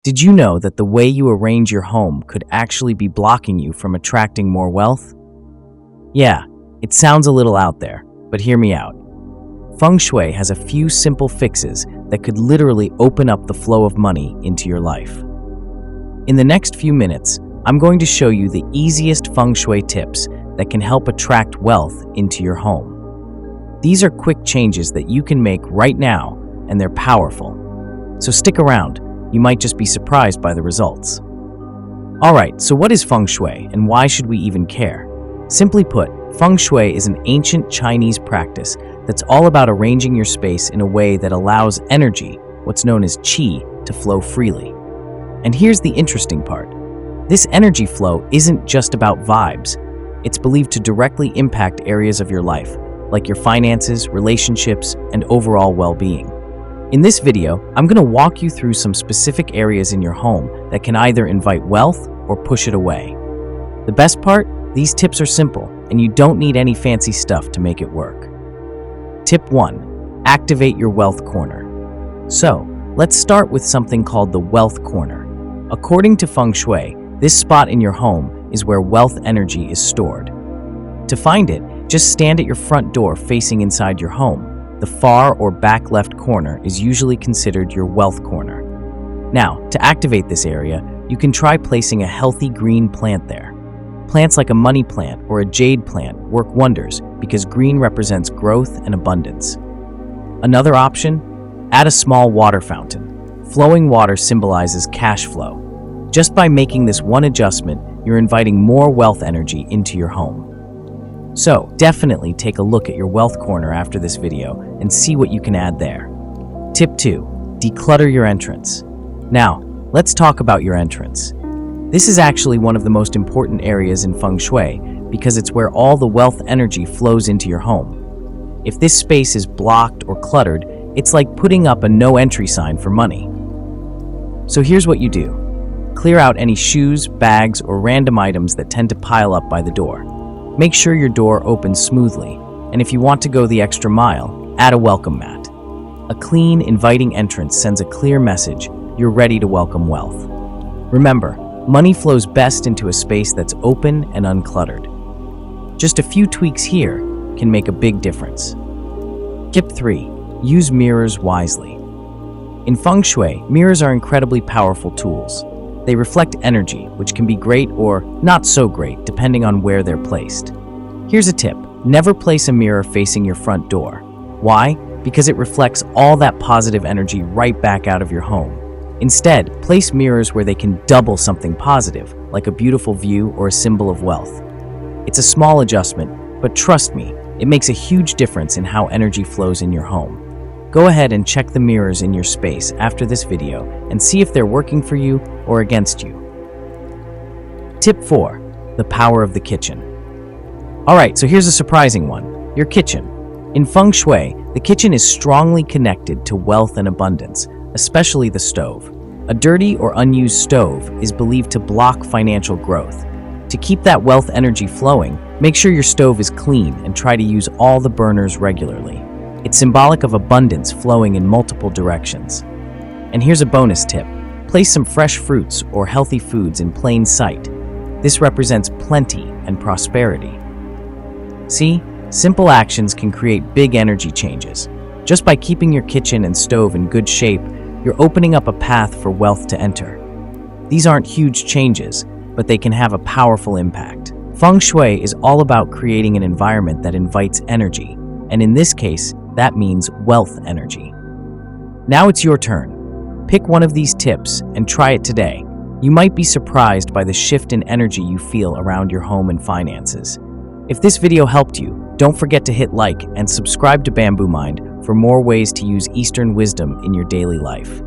Did you know that the way you arrange your home could actually be blocking you from attracting more wealth? Yeah, it sounds a little out there, but hear me out. Feng Shui has a few simple fixes that could literally open up the flow of money into your life. In the next few minutes, I'm going to show you the easiest Feng Shui tips that can help attract wealth into your home. These are quick changes that you can make right now, and they're powerful. So stick around, you might just be surprised by the results. Alright, so what is Feng Shui and why should we even care? Simply put, Feng Shui is an ancient Chinese practice that's all about arranging your space in a way that allows energy, what's known as qi, to flow freely. And here's the interesting part. This energy flow isn't just about vibes. It's believed to directly impact areas of your life, like your finances, relationships, and overall well-being. In this video, I'm going to walk you through some specific areas in your home that can either invite wealth or push it away. The best part? These tips are simple, and you don't need any fancy stuff to make it work. Tip 1. Activate your wealth corner. So, let's start with something called the wealth corner. According to Feng Shui, this spot in your home is where wealth energy is stored. To find it, just stand at your front door facing inside your home. The far or back left corner is usually considered your wealth corner. Now, to activate this area, you can try placing a healthy green plant there. Plants like a money plant or a jade plant work wonders because green represents growth and abundance. Another option? Add a small water fountain. Flowing water symbolizes cash flow. Just by making this one adjustment, you're inviting more wealth energy into your home. So, definitely take a look at your wealth corner after this video and see what you can add there. Tip 2. Declutter your entrance. Now, let's talk about your entrance. This is actually one of the most important areas in Feng Shui because it's where all the wealth energy flows into your home. If this space is blocked or cluttered, it's like putting up a no entry sign for money. So here's what you do. Clear out any shoes, bags, or random items that tend to pile up by the door. Make sure your door opens smoothly, and if you want to go the extra mile, add a welcome mat. A clean, inviting entrance sends a clear message you're ready to welcome wealth. Remember, money flows best into a space that's open and uncluttered. Just a few tweaks here can make a big difference. Tip 3. Use mirrors wisely. In Feng Shui, mirrors are incredibly powerful tools. They reflect energy, which can be great or not so great depending on where they're placed. Here's a tip. Never place a mirror facing your front door. Why? Because it reflects all that positive energy right back out of your home. Instead, place mirrors where they can double something positive, like a beautiful view or a symbol of wealth. It's a small adjustment, but trust me, it makes a huge difference in how energy flows in your home. Go ahead and check the mirrors in your space after this video and see if they're working for you or against you. Tip 4. The power of the kitchen. Alright, so here's a surprising one. Your kitchen. In Feng Shui, the kitchen is strongly connected to wealth and abundance, especially the stove. A dirty or unused stove is believed to block financial growth. To keep that wealth energy flowing, make sure your stove is clean and try to use all the burners regularly. It's symbolic of abundance flowing in multiple directions. And here's a bonus tip. Place some fresh fruits or healthy foods in plain sight. This represents plenty and prosperity. See, simple actions can create big energy changes. Just by keeping your kitchen and stove in good shape, you're opening up a path for wealth to enter. These aren't huge changes, but they can have a powerful impact. Feng Shui is all about creating an environment that invites energy, and in this case, that means wealth energy. Now it's your turn. Pick one of these tips and try it today. You might be surprised by the shift in energy you feel around your home and finances. If this video helped you, don't forget to hit like and subscribe to Bamboo Mind for more ways to use Eastern wisdom in your daily life.